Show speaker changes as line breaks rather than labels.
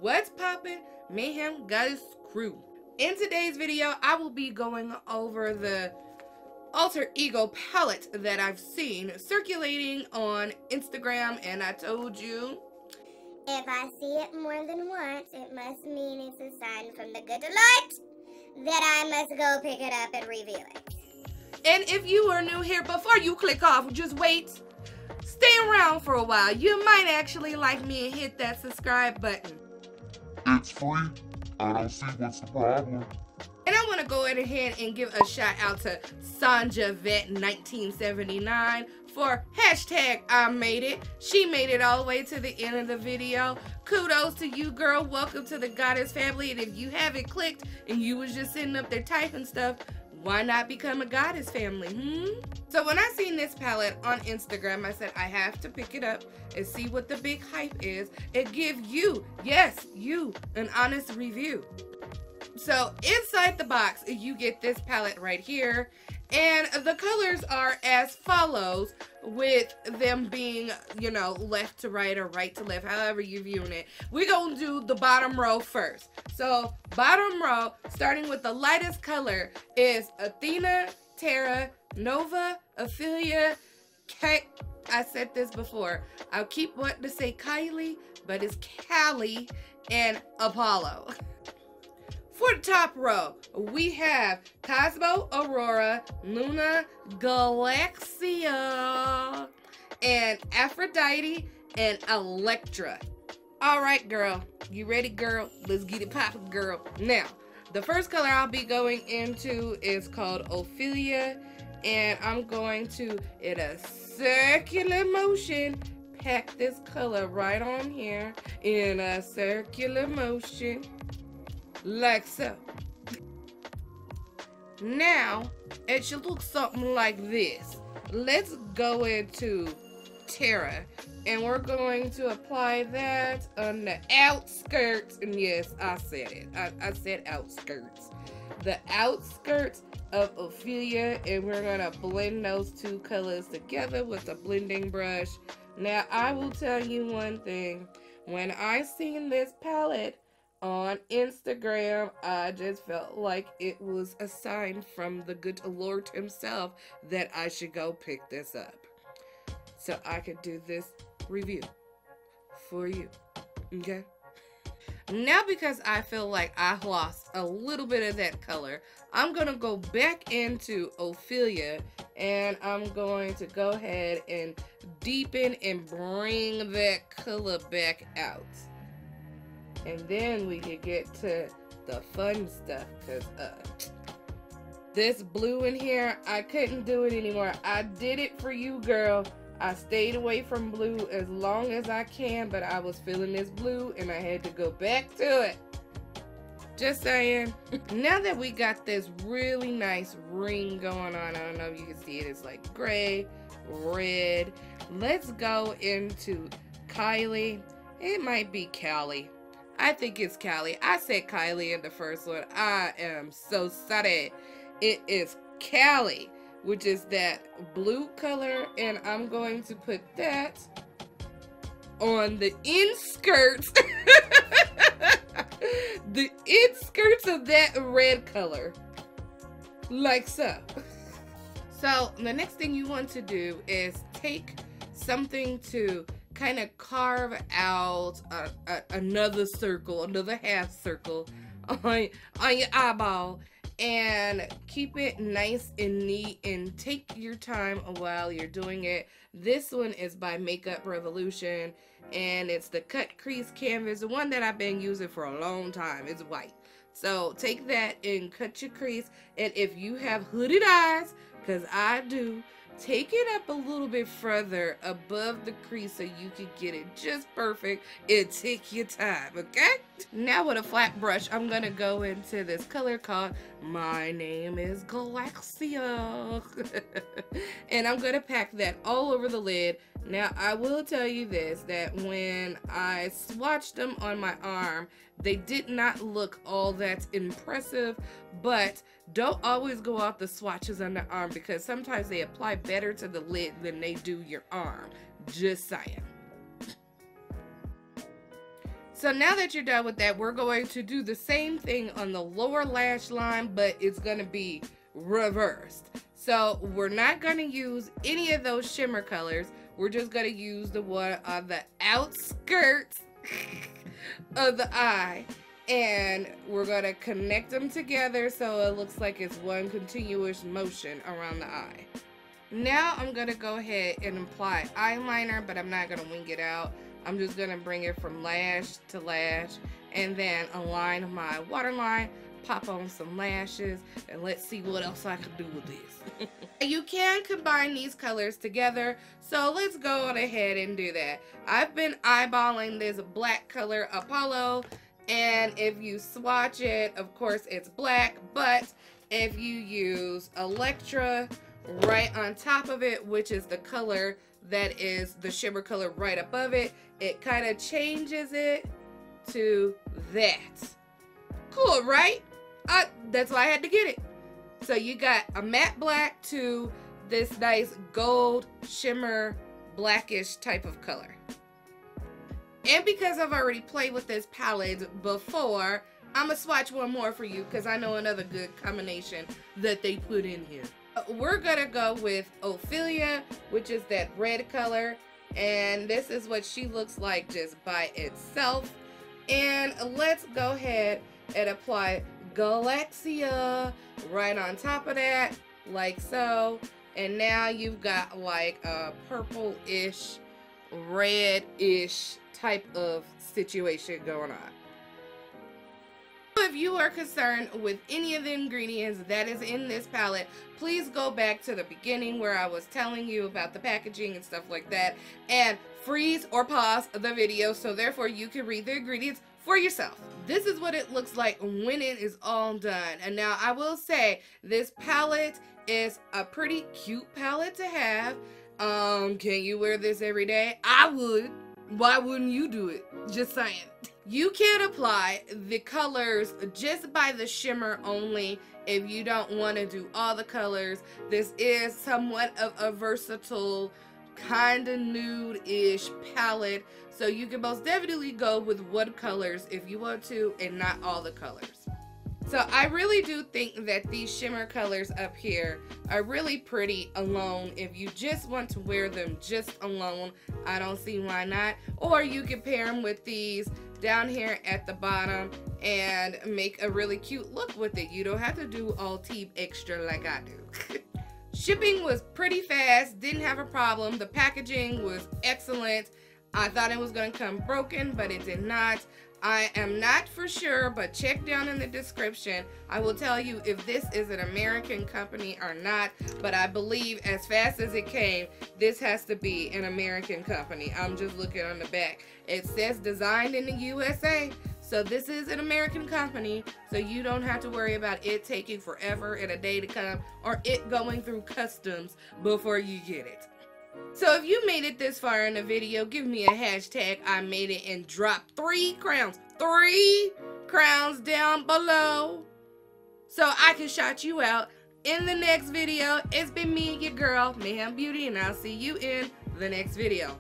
What's poppin', Mayhem Goddess crew? In today's video, I will be going over the alter ego palette that I've seen circulating on Instagram, and I told you,
if I see it more than once, it must mean it's a sign from the good Lord that I must go pick it up and review it.
And if you are new here, before you click off, just wait. Stay around for a while. You might actually like me and hit that subscribe button.
It's free. I don't see what's the problem.
And I want to go ahead and give a shout out to Sanja Vet 1979 for hashtag I made it. She made it all the way to the end of the video. Kudos to you, girl. Welcome to the Goddess family. And if you haven't clicked and you was just sitting up there typing stuff, why not become a Goddess family, So when I seen this palette on Instagram, I said I have to pick it up and see what the big hype is and give you, yes, you, an honest review. So inside the box, you get this palette right here, and the colors are as follows, with them being, you know, left to right or right to left, however you're viewing it. We're gonna do the bottom row first. So bottom row, starting with the lightest color, is Athena, Terra, Nova, Ophelia, I said this before. I'll keep wanting to say Kylie, but it's Callie and Apollo. For the top row, we have Cosmo, Aurora, Luna, Galaxia, and Aphrodite, and Electra. Alright, girl. You ready, girl? Let's get it poppin', girl. Now, the first color I'll be going into is called Ophelia, and I'm going to, in a circular motion, pack this color right on here in a circular motion. Like so. Now, it should look something like this. Let's go into Terra, and we're going to apply that on the outskirts. And yes, I said it. I said outskirts. The outskirts of Ophelia, and we're going to blend those two colors together with a blending brush. Now, I will tell you one thing. When I seen this palette on Instagram, I just felt like it was a sign from the good Lord himself that I should go pick this up, so I could do this review for you, okay? Now, because I feel like I lost a little bit of that color, I'm gonna go back into Ophelia, and I'm going to go ahead and deepen and bring that color back out. And then we can get to the fun stuff, because this blue in here, I couldn't do it anymore. I did it for you, girl. I stayed away from blue as long as I can, but I was feeling this blue and I had to go back to it. Just saying. Now that we got this really nice ring going on, I don't know if you can see it, it's like gray, red. Let's go into Kylie. It might be Callie. I think it's Callie. I said Kylie in the first one. I am so sorry. It is Callie, which is that blue color, and I'm going to put that on the inskirts. The inskirts of that red color. Like so. So the next thing you want to do is take something to kind of carve out another circle, another half circle on your eyeball, and keep it nice and neat, and take your time while you're doing it. This one is by Makeup Revolution, and it's the cut crease canvas, the one that I've been using for a long time. It's white. So take that and cut your crease, and if you have hooded eyes, because I do, take it up a little bit further above the crease so you can get it just perfect, and take your time, okay? Now with a flat brush, I'm gonna go into this color called My Name is Galaxia. And I'm gonna pack that all over the lid. Now, I will tell you this, that when I swatched them on my arm, they did not look all that impressive, but don't always go off the swatches on the arm, because sometimes they apply better to the lid than they do your arm. Just saying. So now that you're done with that, we're going to do the same thing on the lower lash line, but it's going to be reversed. So we're not going to use any of those shimmer colors. We're just going to use the one on the outskirts of the eye. And we're going to connect them together so it looks like it's one continuous motion around the eye. Now I'm going to go ahead and apply eyeliner, but I'm not going to wing it out. I'm just going to bring it from lash to lash and then align my waterline, pop on some lashes, and let's see what else I can do with this. You can combine these colors together, so let's go on ahead and do that. I've been eyeballing this black color Apollo, and if you swatch it, of course it's black, but if you use Electra right on top of it, which is the color that is the shimmer color right above it, it kind of changes it to that. Cool, right? That's why I had to get it. So you got a matte black to this nice gold shimmer blackish type of color. And because I've already played with this palette before, I'm gonna swatch one more for you because I know another good combination that they put in here. We're gonna go with Ophelia, which is that red color, and this is what she looks like just by itself. And let's go ahead and apply Galaxia right on top of that, like so. And now you've got like a purple-ish, red-ish type of situation going on. If you are concerned with any of the ingredients that is in this palette, please go back to the beginning where I was telling you about the packaging and stuff like that, and freeze or pause the video so therefore you can read the ingredients for yourself. This is what it looks like when it is all done. And now I will say this palette is a pretty cute palette to have. Can you wear this every day? I would. Why wouldn't you do it? Just saying. You can apply the colors just by the shimmer only if you don't want to do all the colors. This is somewhat of a versatile kind of nude-ish palette, so you can most definitely go with one colors if you want to and not all the colors. So I really do think that these shimmer colors up here are really pretty alone. If you just want to wear them just alone, I don't see why not. Or you can pair them with these down here at the bottom and make a really cute look with it. You don't have to do all team extra like I do. Shipping was pretty fast, didn't have a problem. The packaging was excellent. I thought it was going to come broken, but it did not. I am not for sure, but check down in the description. I will tell you if this is an American company or not, but I believe as fast as it came, this has to be an American company. I'm just looking on the back. It says designed in the USA, so this is an American company, so you don't have to worry about it taking forever and a day to come or it going through customs before you get it. So if you made it this far in the video, give me a hashtag I made it and drop 3 crowns down below so I can shout you out in the next video. It's been me, your girl, Mayhembeauty, and I'll see you in the next video.